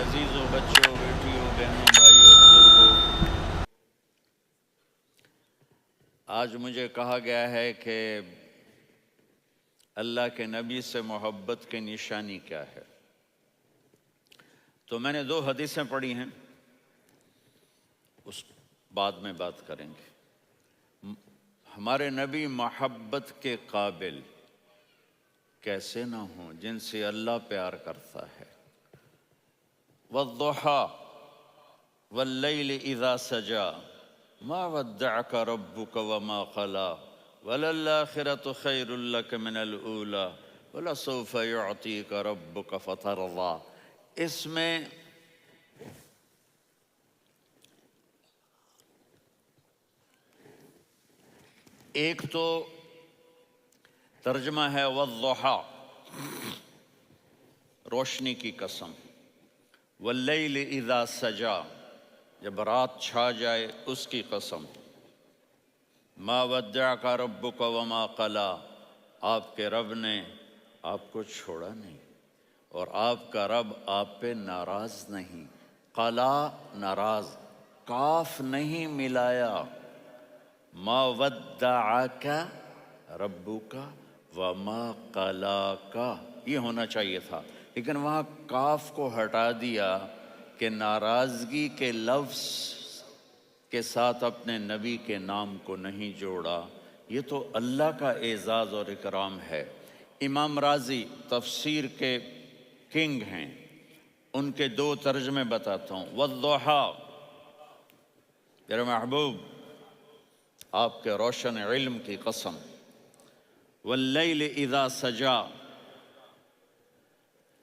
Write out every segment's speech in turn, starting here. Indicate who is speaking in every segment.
Speaker 1: عزیزوں، بچوں، بیٹیوں، بہنوں، بھائیوں، بزرگوں، آج مجھے کہا گیا ہے کہ اللہ کے نبی سے محبت کی نشانی کیا ہے۔ تو میں نے 2 حدیثیں پڑھی ہیں، اس بعد میں بات کریں گے۔ ہمارے نبی محبت کے قابل کیسے نہ ہوں جن سے اللہ پیار کرتا ہے۔ والضحیٰ واللیل اذا سجا ما ودعک ربک وما قلی وللآخرۃ خیر لک من الاولی ولسوف یعطیک ربک فترضی۔ اس میں ایک تو ترجمہ ہے والضحیٰ، روشنی کی قسم، واللیل اذا سجا، جب رات چھا جائے اس کی قسم، ما ودعک ربک وما قلی، آپ کے رب نے آپ کو چھوڑا نہیں اور آپ کا رب آپ پہ ناراض نہیں۔ قلا ناراض، کاف نہیں ملایا۔ ما ودعک ربک وما قلاک، یہ ہونا چاہیے تھا، لیکن وہاں کاف کو ہٹا دیا کہ ناراضگی کے لفظ کے ساتھ اپنے نبی کے نام کو نہیں جوڑا۔ یہ تو اللہ کا اعزاز اور اکرام ہے۔ امام رازی تفسیر کے کنگ ہیں، ان کے 2 ترجمے بتاتا ہوں۔ والضحیٰ، میرے محبوب آپ کے روشن علم کی قسم، واللیل اذا سجا،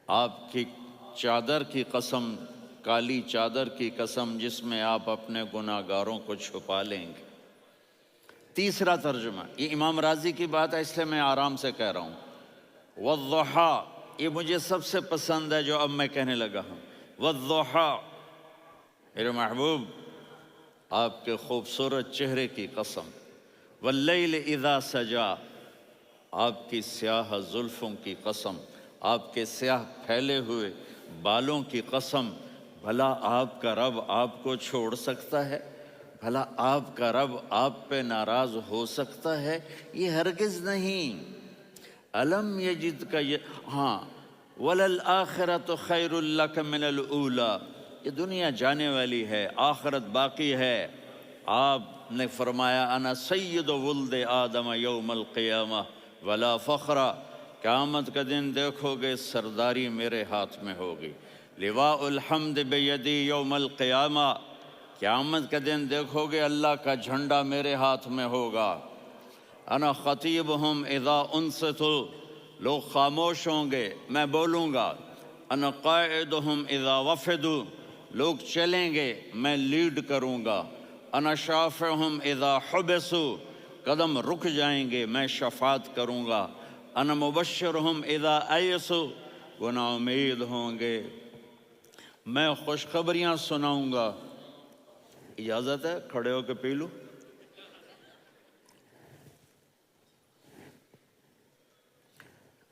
Speaker 1: آپ کی چادر کی قسم، کالی چادر کی قسم جس میں آپ اپنے گناہ گاروں کو چھپا لیں گے۔ تیسرا ترجمہ، یہ امام راضی کی بات ہے اس لیے میں آرام سے کہہ رہا ہوں۔ والضحیٰ، یہ مجھے سب سے پسند ہے جو اب میں کہنے لگا ہوں۔ والضحیٰ، میرے محبوب آپ کے خوبصورت چہرے کی قسم، واللیل اذا سجا، آپ کی سیاہ زلفوں کی قسم، آپ کے سیاہ پھیلے ہوئے بالوں کی قسم۔ بھلا آپ کا رب آپ کو چھوڑ سکتا ہے؟ بھلا آپ کا رب آپ پہ ناراض ہو سکتا ہے؟ یہ ہرگز نہیں۔ الم یجد کا ہاں، وللآخرۃ خیر لک من الاولی، یہ دنیا جانے والی ہے، آخرت باقی ہے۔ آپ نے فرمایا انا سید ولد آدم یوم القیامہ ولا فخر، قیامت کا دن دیکھو گے سرداری میرے ہاتھ میں ہوگی۔ لواء الحمد بیدی یوم القیامہ، قیامت کا دن دیکھو گے اللہ کا جھنڈا میرے ہاتھ میں ہوگا۔ انا خطیبہم اذا انصتوا، لوگ خاموش ہوں گے میں بولوں گا۔ انا قائدہم اذا وفدوا، لوگ چلیں گے میں لیڈ کروں گا۔ انا شافعہم اذا حبسوا، قدم رک جائیں گے میں شفاعت کروں گا۔ انا مبشرہم اذا ایسوا، وہ نا امید ہوں گے میں خوشخبریاں سناؤں گا۔ اجازت ہے کھڑے ہو کے پی لوں؟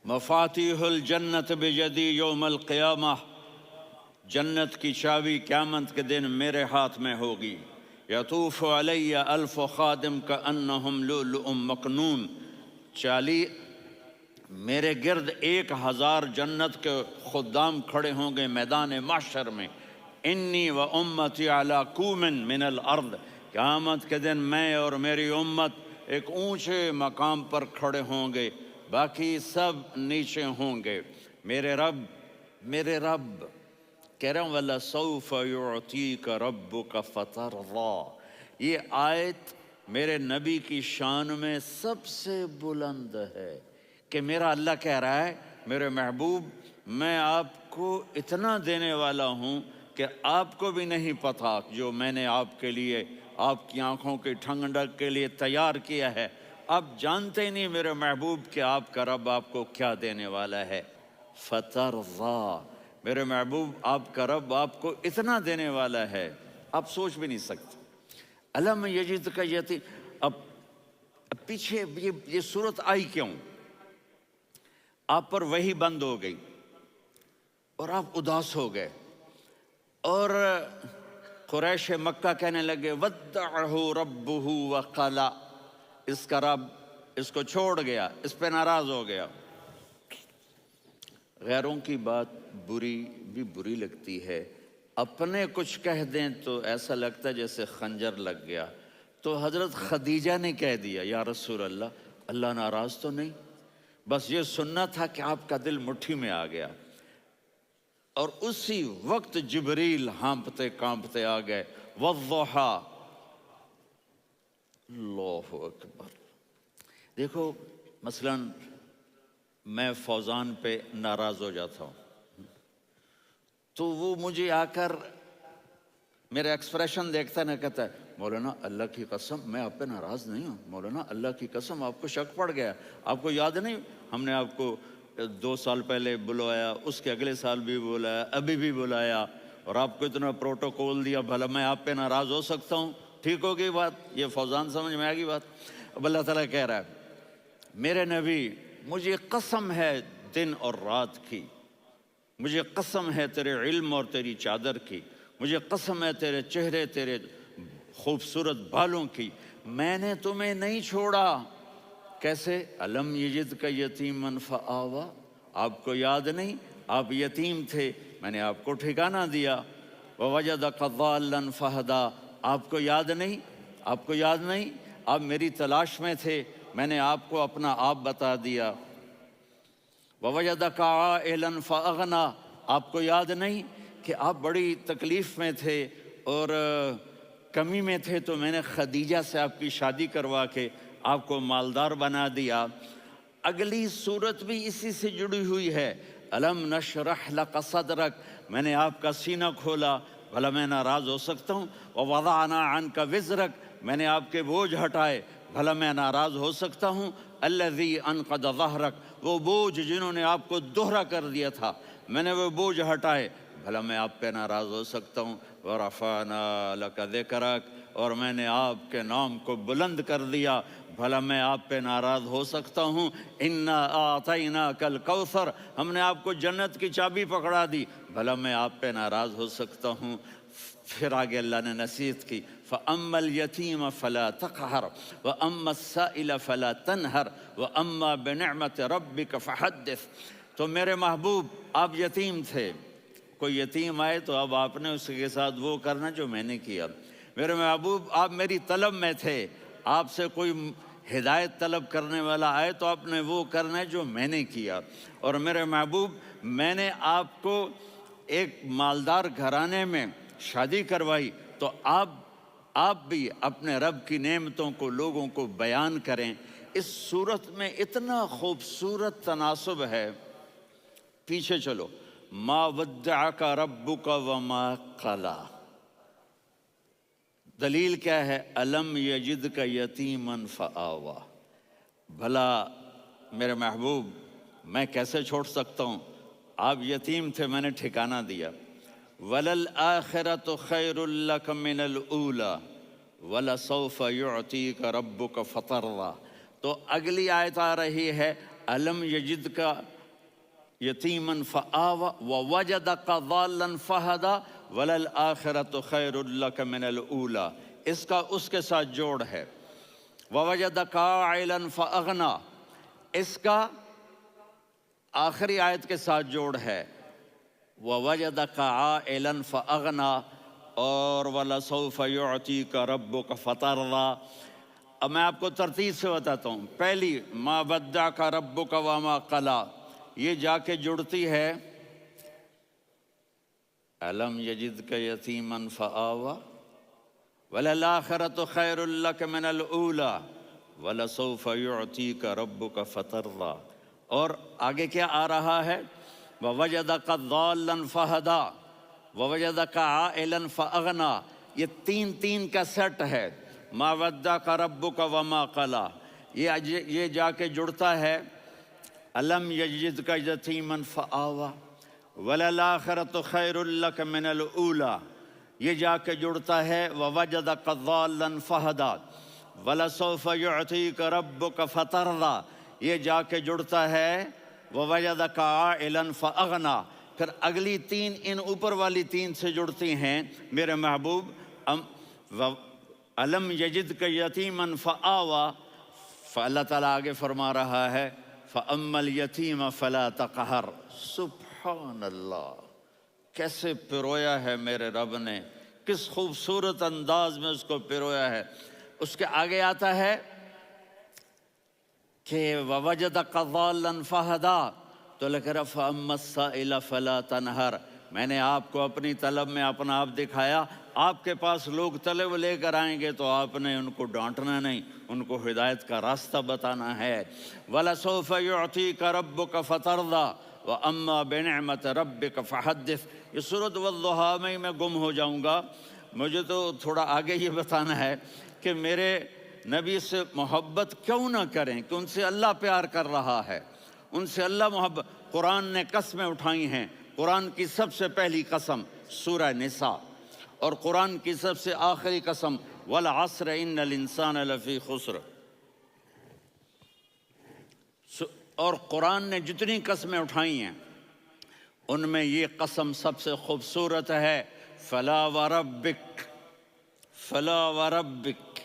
Speaker 1: مفاتیح الجنت بیدی یوم القیامہ، جنت کی چابی قیامت کے دن میرے ہاتھ میں ہوگی۔ یطوف علی الف خادم کانہم لؤلؤ مکنون، میرے گرد 1000 جنت کے خدام کھڑے ہوں گے میدان محشر میں۔ انی و امتی علی کوم من الارض، قیامت کے دن میں اور میری امت ایک اونچے مقام پر کھڑے ہوں گے، باقی سب نیچے ہوں گے۔ میرے رب کہہ رہا ہوں وَلَسَوْفَ يُعْطِيكَ رَبُّكَ فَتَرْضَىٰ، یہ آیت میرے نبی کی شان میں سب سے بلند ہے کہ میرا اللہ کہہ رہا ہے میرے محبوب میں آپ کو اتنا دینے والا ہوں کہ آپ کو بھی نہیں پتہ جو میں نے آپ کے لیے، آپ کی آنکھوں کی ٹھنڈک کے لیے تیار کیا ہے۔ آپ جانتے نہیں میرے محبوب کہ آپ کا رب آپ کو کیا دینے والا ہے۔ فَتَرْضَىٰ، میرے محبوب آپ کا رب آپ کو اتنا دینے والا ہے آپ سوچ بھی نہیں سکتے۔ الم یجد کا یتی، اب پیچھے یہ صورت آئی کیوں؟ آپ پر وحی بند ہو گئی اور آپ اداس ہو گئے۔ اور قریش مکہ کہنے لگے ودعہ ربہ وقلا، اس کا رب اس کو چھوڑ گیا، اس پہ ناراض ہو گیا۔ غیروں کی بات بری بھی بری لگتی ہے، اپنے کچھ کہہ دیں تو ایسا لگتا ہے جیسے خنجر لگ گیا۔ تو حضرت خدیجہ نے کہہ دیا یا رسول اللہ، اللہ ناراض تو نہیں؟ بس یہ سننا تھا کہ آپ کا دل مٹھی میں آ گیا۔ اور اسی وقت جبریل ہانپتے کانپتے آ گئے، والضحیٰ، اللہ اکبر۔ دیکھو مثلا میں فوزان پہ ناراض ہو جاتا ہوں تو وہ مجھے آ کر میرا ایکسپریشن دیکھتا ہے نا، کہتا ہے مولانا اللہ کی قسم میں آپ پہ ناراض نہیں ہوں، مولانا اللہ کی قسم آپ کو شک پڑ گیا، آپ کو یاد نہیں ہم نے آپ کو 2 سال پہلے بلایا، اس کے اگلے سال بھی بلایا، ابھی بھی بلایا، اور آپ کو اتنا پروٹوکول دیا، بھلا میں آپ پہ ناراض ہو سکتا ہوں؟ ٹھیک ہو گئی بات؟ یہ فوزان سمجھ میں آ گئی بات؟ اب اللہ تعالیٰ کہہ رہا ہے میرے نبی مجھے قسم ہے دن اور رات کی، مجھے قسم ہے تیرے علم اور تیری چادر کی، مجھے قسم ہے تیرے چہرے، تیرے خوبصورت بالوں کی، میں نے تمہیں نہیں چھوڑا۔ کیسے؟ الم یجد کا یتیمن فآوا، آپ کو یاد نہیں آپ یتیم تھے، میں نے آپ کو ٹھکانہ دیا۔ ووجدک ضالا فہدا، آپ کو یاد نہیں، آپ کو یاد نہیں آپ میری تلاش میں تھے، میں نے آپ کو اپنا آپ بتا دیا۔ ووجدک عائلا فاغنا، آپ کو یاد نہیں کہ آپ بڑی تکلیف میں تھے اور کمی میں تھے، تو میں نے خدیجہ سے آپ کی شادی کروا کے آپ کو مالدار بنا دیا۔ اگلی صورت بھی اسی سے جڑی ہوئی ہے، الم نشرح لک صدرک، میں نے آپ کا سینہ کھولا، بھلا میں ناراض ہو سکتا ہوں؟ ووضعنا عنک وزرک، میں نے آپ کے بوجھ ہٹائے، بھلا میں ناراض ہو سکتا ہوں؟ الذی انقض ظہرک، وہ بوجھ جنہوں نے آپ کو دوہرا کر دیا تھا، میں نے وہ بوجھ ہٹائے، بھلا میں آپ پہ ناراض ہو سکتا ہوں؟ ورفعنا لک ذکرک، اور میں نے آپ کے نام کو بلند کر دیا، بھلا میں آپ پہ ناراض ہو سکتا ہوں؟ انا اعطیناک الکوثر، ہم نے آپ کو جنت کی چابی پکڑا دی، بھلا میں آپ پہ ناراض ہو سکتا ہوں؟ پھر آگے اللہ نے نصیحت کی، فَأَمَّا الْيَتِيمَ فَلَا تَقْهَرْ وَأَمَّا السَّائِلَ فَلَا تَنْهَرْ وَأَمَّا بِنِعْمَةِ رَبِّكَ فَحَدِّثْ۔ تو میرے محبوب آپ یتیم تھے، کوئی یتیم آئے تو اب آپ نے اس کے ساتھ وہ کرنا جو میں نے کیا۔ میرے محبوب آپ میری طلب میں تھے، آپ سے کوئی ہدایت طلب کرنے والا آئے تو آپ نے وہ کرنا ہے جو میں نے کیا۔ اور میرے محبوب میں نے آپ کو ایک مالدار گھرانے میں شادی کروائی، تو آپ بھی اپنے رب کی نعمتوں کو لوگوں کو بیان کریں۔ اس صورت میں اتنا خوبصورت تناسب ہے، پیچھے چلو، ما ودعک ربک وما قلی، دلیل کیا ہے؟ الم یجدک یتیما فآوا، بھلا میرے محبوب میں کیسے چھوڑ سکتا ہوں؟ آپ یتیم تھے، میں نے ٹھکانہ دیا۔ وَلَلْآخِرَةُ خَيْرٌ لَكَ مِنَ الْأُولَى وَلَسَوْفَ يُعْطِيكَ رَبُّكَ فَتَرْضَىٰ۔ تو اگلی آیت آ رہی ہے، الم یجدک یتیما فآوا ووجدک ضالا فہدا وَلَلْآخِرَةُ خَيْرٌ لَكَ مِنَ الْأُولَى، اس کا اس کے ساتھ جوڑ ہے۔ وَوَجَدَكَ عَائِلًا فَأَغْنَىٰ، اس کا آخری آیت کے ساتھ جوڑ ہے، وَوَجَدَكَ عَائِلًا فَأَغْنَىٰ، اور وَلَسَوْفَ يُعْطِيكَ رَبُّكَ فَتَرْضَىٰ۔ اب میں آپ کو ترتیب سے بتاتا ہوں۔ پہلی، مَا وَدَّعَكَ رَبُّكَ وَمَا قَلَىٰ، یہ جا کے جڑتی ہے الم یجدک یتیما فآوا وَلَلْآخِرَةُ خَيْرٌ لَكَ مِنَ الْأُولَىٰ وَلَسَوْفَ يُعْطِيكَ رَبُّكَ فَتَرْضَىٰ۔ اور آگے کیا آ رہا ہے؟ وَوَجَدَكَ ضَالًّا فَہَدَىٰ وَوَجَدَكَ عَائِلًا فَأَغْنَىٰ، یہ تین کا سیٹ ہے۔ مَا وَدَّعَكَ رَبُّكَ وَمَا قَلَىٰ، یہ جا کے جڑتا ہے الم یجدک یتیما فآوا وَلَلْآخِرَةُ خَيْرٌ لَكَ مِنَ الْأُولَىٰ، یہ جا کے جڑتا ہے وَوَجَدَكَ ضَالًّا فَہَدَىٰ وَلَسَوْفَ يُعْطِيكَ رَبُّكَ فَتَرْضَىٰ، یہ جا کے جڑتا ہے وَوَجَدَكَ عَائِلًا فَأَغْنَىٰ، پھر اگلی تین ان اوپر والی تین سے جڑتی ہیں، میرے محبوب علم یجد کا یتیمن فآوا، اللہ تعالیٰ آگے فرما رہا ہے فَأَمَّا الْيَتِيمَ فَلَا تَقْهَرْ۔ سبحان اللہ، کیسے پرویا ہے میرے رب نے، کس خوبصورت انداز میں اس کو پرویا ہے۔ اس کے آگے آتا ہے کہ وَوَجَدَكَ ضَالًّا فَهَدَىٰ، تو لکھ رہا فَأَمَّا السَّائِلَ فَلَا تَنْهَرْ، میں نے آپ کو اپنی طلب میں اپنا آپ دکھایا، آپ کے پاس لوگ طلب لے کر آئیں گے تو آپ نے ان کو ڈانٹنا نہیں، ان کو ہدایت کا راستہ بتانا ہے۔ وَلَسَوْفَ يُعْطِيكَ رَبُّكَ فَتَرْضَىٰ وَأَمَّا بِنِعْمَةِ رَبِّكَ فَحَدِّثْ۔ یہ سورۃ والضحیٰ میں گم ہو جاؤں گا، مجھے تو تھوڑا آگے یہ بتانا ہے کہ میرے نبی سے محبت کیوں نہ کریں، کہ ان سے اللہ پیار کر رہا ہے، ان سے اللہ محبت۔ قرآن نے قسمیں اٹھائی ہیں، قرآن کی سب سے پہلی قسم سورہ نساء، اور قرآن کی سب سے آخری قسم والعصر ان الانسان لفی خسر۔ اور قرآن نے جتنی قسمیں اٹھائی ہیں ان میں یہ قسم سب سے خوبصورت ہے، فلا وربک، فلا وربک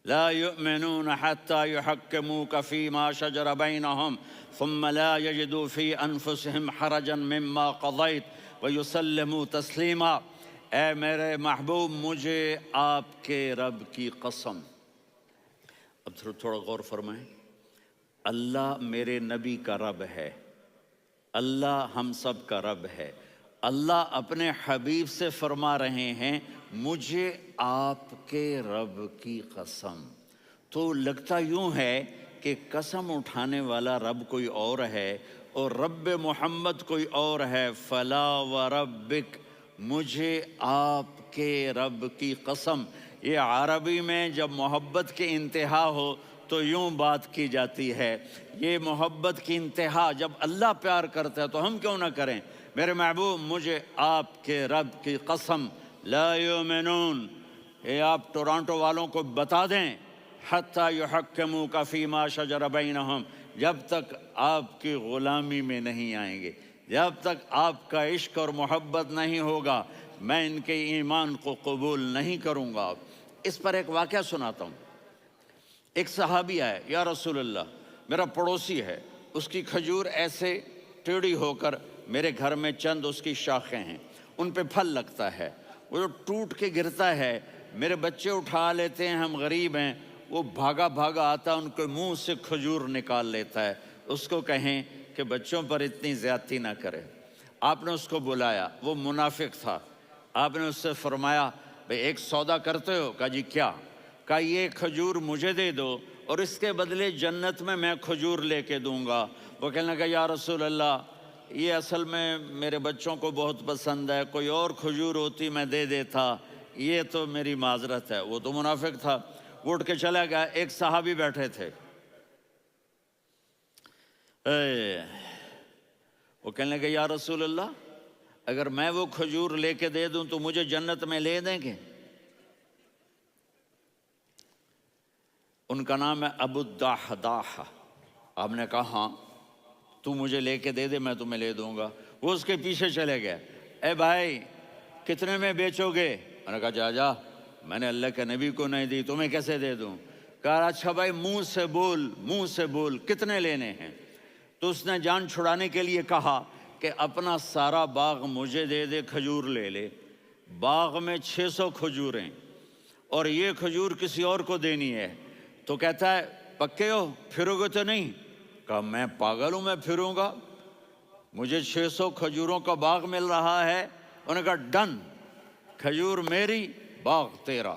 Speaker 1: لا يؤمنون حتى يحكموك فيما شجر بينهم ثم لا يجدوا في انفسهم حرجا مما قضيت ويسلموا تسلیما۔ اے میرے محبوب، مجھے آپ کے رب کی قسم۔ اب تھوڑا غور فرمائیں، اللہ میرے نبی کا رب ہے، اللہ ہم سب کا رب ہے، اللہ اپنے حبیب سے فرما رہے ہیں مجھے آپ کے رب کی قسم۔ تو لگتا یوں ہے کہ قسم اٹھانے والا رب کوئی اور ہے اور رب محمد کوئی اور ہے۔ فلا وربک، مجھے آپ کے رب کی قسم۔ یہ عربی میں جب محبت کی انتہا ہو تو یوں بات کی جاتی ہے، یہ محبت کی انتہا جب اللہ پیار کرتا ہے تو ہم کیوں نہ کریں۔ میرے محبوب، مجھے آپ کے رب کی قسم، لا یؤمنون، یہ آپ ٹورانٹو والوں کو بتا دیں، حتی یحکموک فیما شجر بینہم، جب تک آپ کی غلامی میں نہیں آئیں گے، جب تک آپ کا عشق اور محبت نہیں ہوگا، میں ان کے ایمان کو قبول نہیں کروں گا۔ اس پر ایک واقعہ سناتا ہوں۔ ایک صحابی آئے، یا رسول اللہ، میرا پڑوسی ہے، اس کی کھجور ایسے ٹیڑھی ہو کر میرے گھر میں چند اس کی شاخیں ہیں، ان پہ پھل لگتا ہے، وہ جو ٹوٹ کے گرتا ہے، میرے بچے اٹھا لیتے ہیں، ہم غریب ہیں، وہ بھاگا بھاگا آتا ہے، ان کے منہ سے کھجور نکال لیتا ہے۔ اس کو کہیں کہ بچوں پر اتنی زیادتی نہ کرے۔ آپ نے اس کو بلایا، وہ منافق تھا، آپ نے اس سے فرمایا بھئی ایک سودا کرتے ہو؟ کہا جی کیا؟ کہا یہ کھجور مجھے دے دو اور اس کے بدلے جنت میں کھجور لے کے دوں گا۔ وہ کہنے لگا یا رسول اللہ، یہ اصل میں میرے بچوں کو بہت پسند ہے، کوئی اور کھجور ہوتی میں دے دیتا، یہ تو میری معذرت ہے۔ وہ تو منافق تھا، وہ اٹھ کے چلا گیا۔ ایک صحابی بیٹھے تھے، وہ کہنے لگے یا رسول اللہ، اگر میں وہ کھجور لے کے دے دوں تو مجھے جنت میں لے دیں گے؟ ان کا نام ہے ابو الدحداح۔ آپ نے کہا ہاں، تو مجھے لے کے دے دے، میں تمہیں لے دوں گا۔ وہ اس کے پیچھے چلے گئے، اے بھائی کتنے میں بیچو گے؟ میں نے کہا جا جا، میں نے اللہ کے نبی کو نہیں دی، تمہیں کیسے دے دوں؟ کہا اچھا بھائی منہ سے بول، منہ سے بول، کتنے لینے ہیں؟ تو اس نے جان چھڑانے کے لیے کہا کہ اپنا سارا باغ مجھے دے دے، کھجور لے لے۔ باغ میں 600 کھجوریں اور یہ کھجور کسی اور کو دینی ہے۔ تو کہتا ہے پکے ہو، پھرو گے تو نہیں؟ کہا میں پاگل ہوں، میں پھروں گا؟ مجھے 600 کھجوروں کا باغ مل رہا ہے۔ انہوں نے کہا ڈن، کھجور میری، باغ تیرا۔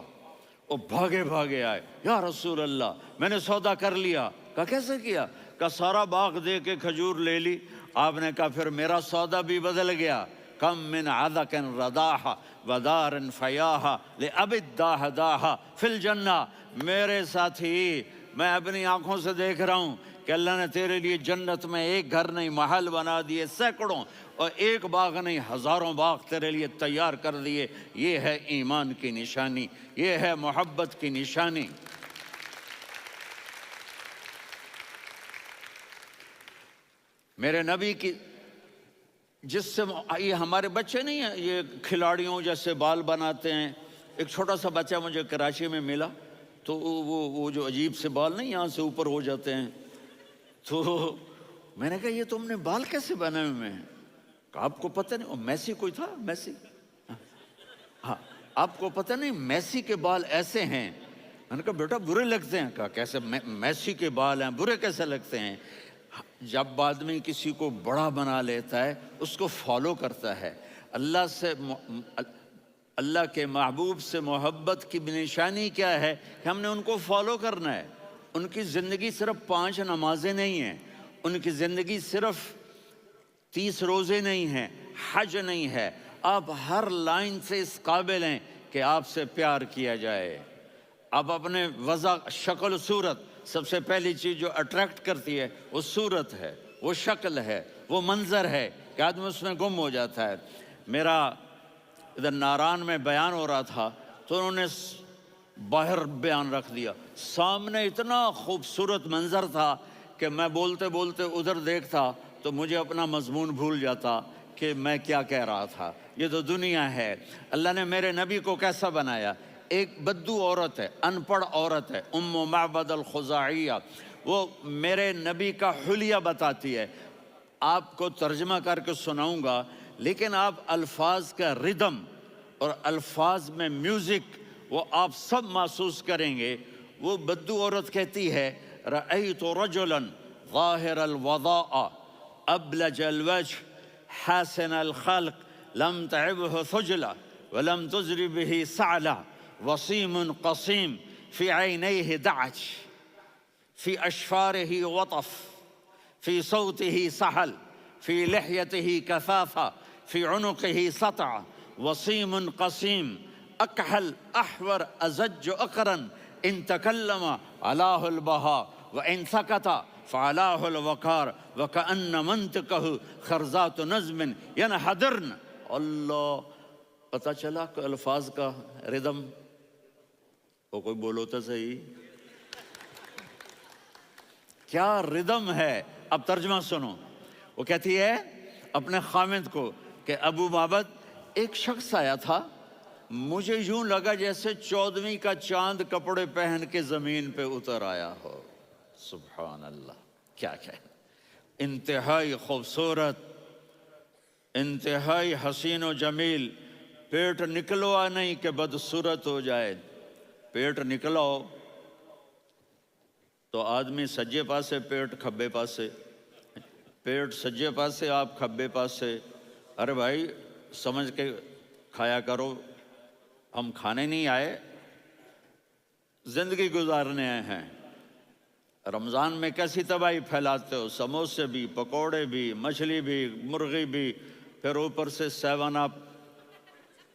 Speaker 1: وہ بھاگے بھاگے آئے، یا رسول اللہ میں نے سودا کر لیا۔ کہا کیسے کیا؟ کہا سارا باغ دے کے کھجور لے لی۔ آپ نے کہا پھر میرا سودا بھی بدل گیا۔ کم من عدق رداح ودار فیاح لأبی الدحداح فی الجنہ۔ میرے ساتھی، میں اپنی آنکھوں سے دیکھ رہا ہوں کہ اللہ نے تیرے لیے جنت میں ایک گھر نہیں محل بنا دیے سینکڑوں، اور ایک باغ نہیں ہزاروں باغ تیرے لیے تیار کر دیے۔ یہ ہے ایمان کی نشانی، یہ ہے محبت کی نشانی۔ میرے نبی کی جس سے یہ ہمارے بچے نہیں ہیں، یہ کھلاڑیوں جیسے بال بناتے ہیں. ایک چھوٹا سا بچہ مجھے کراچی میں ملا، تو وہ جو عجیب سے بال نہیں یہاں سے اوپر ہو جاتے ہیں، تو میں نے کہا یہ تم نے بال کیسے بنائے ہوئے ہیں؟ کہا آپ کو پتہ نہیں؟ میسی کوئی تھا، میسی، ہاں آپ کو پتہ نہیں میسی کے بال ایسے ہیں؟ میں نے کہا بیٹا برے لگتے ہیں. کہا کیسے؟ میسی کے بال ہیں برے کیسے لگتے ہیں؟ جب آدمی کسی کو بڑا بنا لیتا ہے اس کو فالو کرتا ہے. اللہ کے محبوب سے محبت کی نشانی کیا ہے؟ کہ ہم نے ان کو فالو کرنا ہے. ان کی زندگی صرف 5 نمازیں نہیں ہیں، ان کی زندگی صرف 30 روزے نہیں ہیں، حج نہیں ہے. آپ ہر لائن سے اس قابل ہیں کہ آپ سے پیار کیا جائے. آپ اپنے وضع، شکل و صورت، سب سے پہلی چیز جو اٹریکٹ کرتی ہے وہ صورت ہے، وہ شکل ہے، وہ منظر ہے کہ آدمی اس میں گم ہو جاتا ہے. میرا ادھر ناران میں بیان ہو رہا تھا تو انہوں نے باہر بیان رکھ دیا. سامنے اتنا خوبصورت منظر تھا کہ میں بولتے بولتے ادھر دیکھتا تو مجھے اپنا مضمون بھول جاتا کہ میں کیا کہہ رہا تھا. یہ تو دنیا ہے. اللہ نے میرے نبی کو کیسا بنایا؟ ایک بدو عورت ہے، ان پڑھ عورت ہے، ام معبد الخزاعیہ، وہ میرے نبی کا حلیہ بتاتی ہے. آپ کو ترجمہ کر کے سناؤں گا، لیکن آپ الفاظ کا ردم اور الفاظ میں میوزک وہ آپ سب محسوس کریں گے. وہ بدو عورت کہتی ہے رأیت رجلا ظاہر الوضاء ابلج الوجه حاسن الخلق لم تعبه ثجلة ولم تزر به سعلة وصيم قصيم في عينيه دعج في أشفاره وطف في صوته سحل في لحيته كثافة في عنقه سطع وصيم قصيم أكحل أحور أزج أقرن إن تكلم علاه البهاء وإن سكت فعلاه الوقار وكأن منطقه خرزات نظم ينحدرن. اللہ، پتہ چلا کہ الفاظ کا ردم. وہ کوئی بولو تو صحیح، کیا ردم ہے. اب ترجمہ سنو. وہ کہتی ہے اپنے خامد کو کہ ابو معبد، ایک شخص آیا تھا، مجھے یوں لگا جیسے 14ویں کا چاند کپڑے پہن کے زمین پہ اتر آیا ہو. سبحان اللہ، کیا کہے. انتہائی خوبصورت، انتہائی حسین و جمیل. پیٹ نکلوا نہیں کہ بدصورت ہو جائے. پیٹ نکلاؤ تو آدمی سجے پاسے پیٹ، کھبے پاسے پیٹ، سجے پاسے آپ، کھبے پاسے. ارے بھائی سمجھ کے کھایا کرو. ہم کھانے نہیں آئے، زندگی گزارنے آئے ہیں. رمضان میں کیسی تباہی پھیلاتے ہو، سموسے بھی، پکوڑے بھی، مچھلی بھی، مرغی بھی، پھر اوپر سے 7 اپ.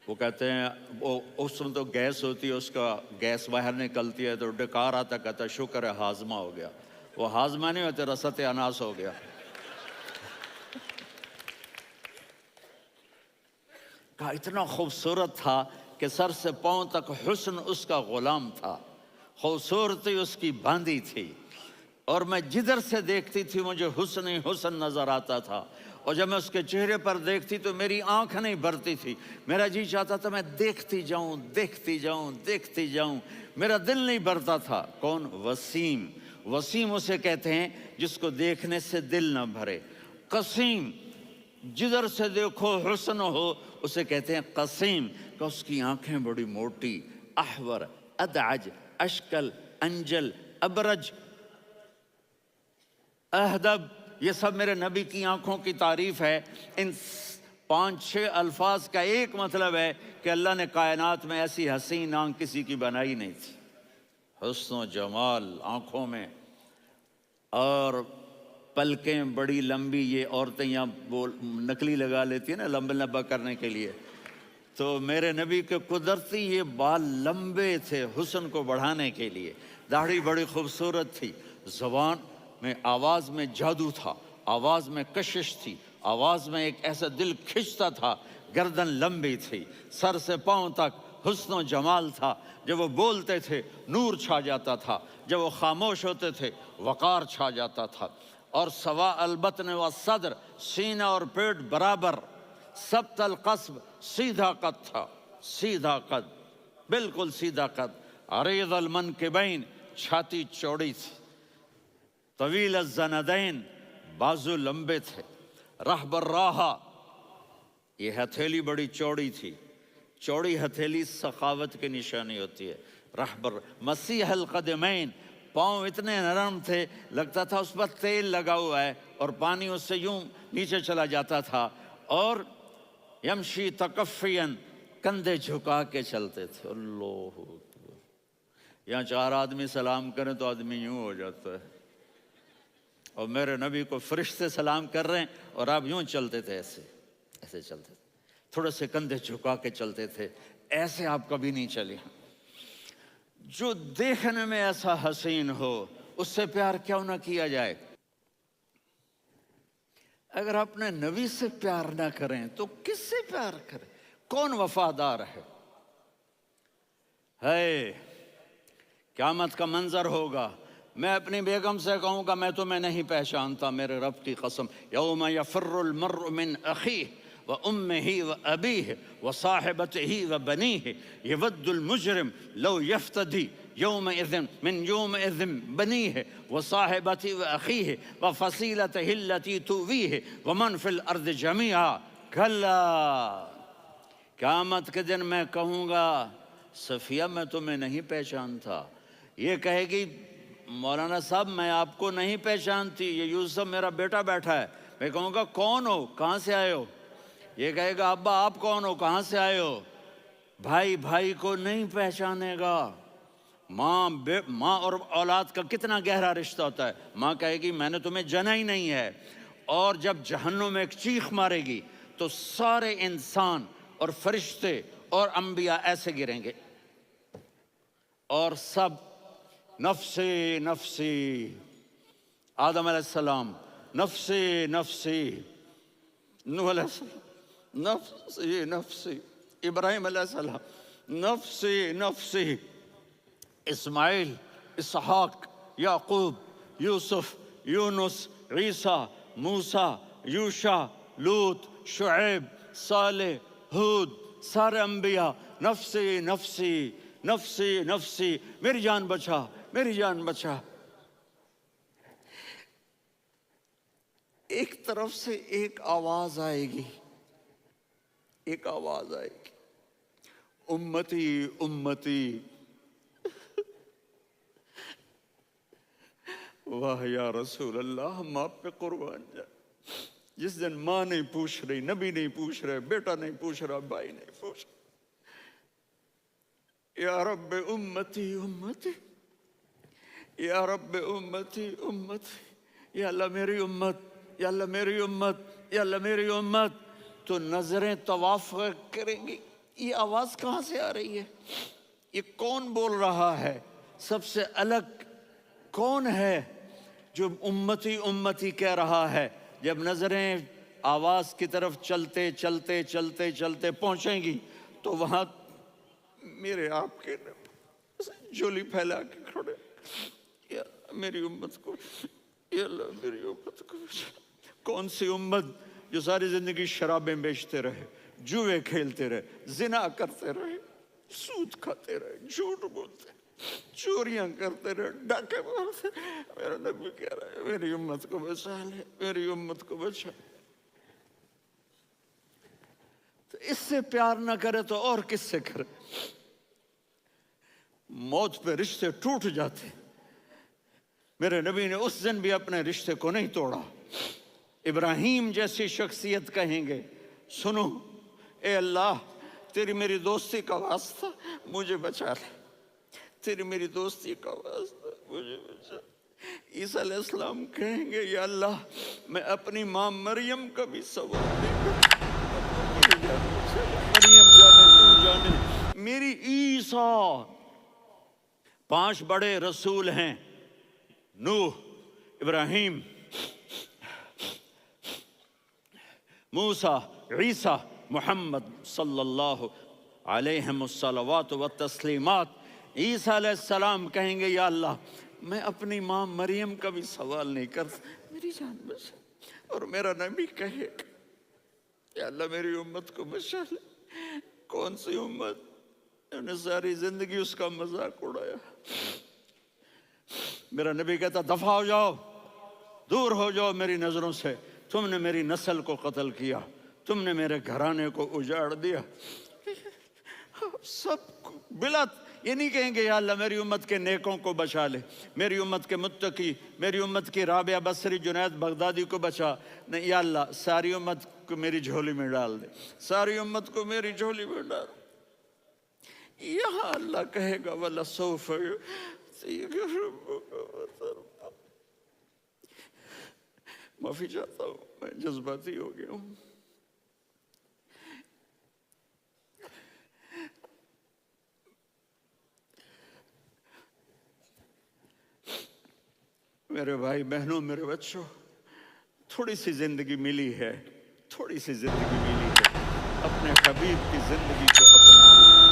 Speaker 1: وہ کہتے ہیں وہ اس میں تو گیس ہوتی ہے، اس کا گیس باہر نکلتی ہے تو ڈکار آتا، کہتا شکر ہے ہاضمہ ہو گیا. وہ ہاضمہ نہیں ہوتے، رست اناس ہو گیا. کہا اتنا خوبصورت تھا کہ سر سے پاؤں تک حسن اس کا غلام تھا، خوبصورتی اس کی باندھی تھی، اور میں جدھر سے دیکھتی تھی مجھے حسن ہی حسن نظر آتا تھا. اور جب میں اس کے چہرے پر دیکھتی تو میری آنکھ نہیں بھرتی تھی، میرا جی چاہتا تھا میں دیکھتی جاؤں دیکھتی جاؤں دیکھتی جاؤں، میرا دل نہیں بھرتا تھا. کون؟ وسیم. وسیم اسے کہتے ہیں جس کو دیکھنے سے دل نہ بھرے. قسیم، جدھر سے دیکھو حسن ہو، اسے کہتے ہیں قسیم، کہ اس کی آنکھیں بڑی موٹی. احور، ادعج، اشکل، انجل، ابرج، اہدب، یہ سب میرے نبی کی آنکھوں کی تعریف ہے. ان 5-6 الفاظ کا ایک مطلب ہے کہ اللہ نے کائنات میں ایسی حسین آنکھ کسی کی بنائی نہیں تھی. حسن و جمال آنکھوں میں، اور پلکیں بڑی لمبی. یہ عورتیں یہاں نکلی لگا لیتی ہیں نا لمبا لمبا کرنے کے لیے، تو میرے نبی کے قدرتی یہ بال لمبے تھے حسن کو بڑھانے کے لیے. داڑھی بڑی خوبصورت تھی. زبان میں، آواز میں جادو تھا، آواز میں کشش تھی، آواز میں ایک ایسا دل کھنچتا تھا. گردن لمبی تھی، سر سے پاؤں تک حسن و جمال تھا. جب وہ بولتے تھے نور چھا جاتا تھا، جب وہ خاموش ہوتے تھے وقار چھا جاتا تھا. اور سوا البطن و صدر، سینہ اور پیٹ برابر، سبت القصب، سیدھا قد تھا، سیدھا قد، بالکل سیدھا قد، عریض المنکبین، چھاتی چوڑی تھی، طویل الزندین، بازو لمبے تھے، رحب الراحہ، یہ ہتھیلی بڑی چوڑی تھی، چوڑی ہتھیلی سخاوت کی نشانی ہوتی ہے، رحب مسیح القدمین، پاؤں اتنے نرم تھے لگتا تھا اس پر تیل لگا ہوا ہے اور پانی اس سے یوں نیچے چلا جاتا تھا، اور یمشی تکفین، کندھے جھکا کے چلتے تھے۔ اللہ اکبر، یہاں 4 آدمی سلام کریں تو آدمی یوں ہو جاتا ہے، اور میرے نبی کو فرشتے سلام کر رہے ہیں اور آپ یوں چلتے تھے، ایسے ایسے چلتے تھے، تھوڑے سے کندھے جھکا کے چلتے تھے، ایسے آپ کبھی نہیں چلے۔ جو دیکھنے میں ایسا حسین ہو اس سے پیار کیوں نہ کیا جائے؟ اگر اپنے نبی سے پیار نہ کریں تو کس سے پیار کریں؟ کون وفادار ہے؟ قیامت کا منظر ہوگا، میں اپنی بیگم سے کہوں گا میں تمہیں نہیں پہچانتا، میرے رب کی قسم، یوم یفر المرء من اخیہ وامہ وابیہ وصاحبتہ وبنیہ یود المجرم لو یفتدی یومئذ من یومئذ بنیہ وصاحبتہ واخیہ وفصیلتہ التی تؤویہ ومن فی الارض جمیعا کلا، قیامت کے دن میں کہوں گا صفیہ میں تمہیں نہیں پہچانتا، یہ کہے گی مولانا صاحب میں آپ کو نہیں پہچانتی، یہ یوسف میرا بیٹا بیٹھا ہے، میں کہوں گا کون ہو، کہاں سے آئے ہو؟ یہ کہے گا ابا آپ کون ہو، کہاں سے آئے ہو؟ بھائی بھائی کو نہیں پہچانے گا۔ ماں اور اولاد کا کتنا گہرا رشتہ ہوتا ہے، ماں کہے گی میں نے تمہیں جنا ہی نہیں ہے، اور جب جہنم میں ایک چیخ مارے گی تو سارے انسان اور فرشتے اور انبیاء ایسے گریں گے، اور سب نفسی نفسی، آدم علیہ السلام نفسی نفسی، نوح علیہ السلام نفسی نفسی، ابراہیم علیہ السلام نفسی نفسی، اسماعیل، اسحاق، یعقوب، یوسف، یونس، عیسیٰ، موسیٰ، یوشع، لوط، شعیب، صالح، ہود، سارے انبیاء نفسی نفسی نفسی نفسی، میری جان بچا میری جان بچا۔ ایک طرف سے ایک آواز آئے گی، ایک آواز آئے گی، امتی امتی، واہ یا رسول اللہ ہم آپ پہ قربان جائیں۔ جس دن ماں نہیں پوچھ رہی، نبی نہیں پوچھ رہے، بیٹا نہیں پوچھ رہا، بھائی نہیں پوچھ رہا، یا رب امتی امتی، یا رب امتی امتی، یا اللہ میری امت، یا اللہ میری امت، یا اللہ میری امت، تو نظریں طواف کریں گی، یہ آواز کہاں سے آ رہی ہے؟ یہ کون بول رہا ہے؟ سب سے الگ کون ہے جو امتی امتی کہہ رہا ہے؟ جب نظریں آواز کی طرف چلتے چلتے چلتے چلتے پہنچیں گی تو وہاں میرے آپ کے جولی پھیلا کے کھڑے، یا میری امت کو، یا اللہ میری امت کو۔ کون سی امت جو ساری زندگی شرابیں بیچتے رہے، جوئے کھیلتے رہے، زنا کرتے رہے، سود کھاتے رہے، جھوٹ بولتے رہے، چوریاں کرتے رہے، ڈاکے مارتے رہے؟ میرا نبی کہہ رہا ہے میری امت کو بچا لے، میری امت کو بچا۔ تو اس سے پیار نہ کرے تو اور کس سے کرے؟ موت پہ رشتے ٹوٹ جاتے، میرے نبی نے اس دن بھی اپنے رشتے کو نہیں توڑا۔ ابراہیم جیسی شخصیت کہیں گے سنو اے اللہ تیری میری دوستی کا واسطہ مجھے بچا لے، تیری میری دوستی کا واسطہ مجھے بچا۔ عیسیٰ علیہ السلام کہیں گے یا اللہ میں اپنی ماں مریم کا بھی سوال نہیں کرتا، مریم جانے تو جانے، میری عیسیٰ۔ 5 بڑے رسول ہیں، نوح، ابراہیم، موسیٰ، عیسیٰ، محمد صلی اللہ علیہ الصلوات والتسلیمات۔ عیسیٰ علیہ السلام کہیں گے یا اللہ میں اپنی ماں مریم کا بھی سوال نہیں کرتا، میری جان بچا. اور میرا نبی کہے یا اللہ میری امت کو بچا لے. کون سی امت انہوں نے ساری زندگی اس کا مذاق اڑایا. میرا نبی کہتا دفع ہو جاؤ، دور ہو جاؤ میری نظروں سے. تم نے میری نسل کو قتل کیا، تم نے میرے گھرانے کو اجاڑ دیا. سب بلا یہ نہیں کہیں گے یا اللہ میری امت کے نیکوں کو بچا لے، میری امت کے متقی، میری امت کی رابعہ بصری جنید بغدادی کو بچا. نہیں یا اللہ ساری امت کو میری جھولی میں ڈال دے، ساری امت کو میری جھولی میں ڈال. یہاں اللہ کہے گا وَلَسَوْفَ يُعْطِيكَ رَبُّكَ فَتَرْضَىٰ. معافی چاہتا ہوں، میں جذباتی ہو گیا ہوں. میرے بھائی بہنوں، میرے بچوں، تھوڑی سی زندگی ملی ہے، تھوڑی سی زندگی ملی ہے. اپنے حبیب کی زندگی کو اپنا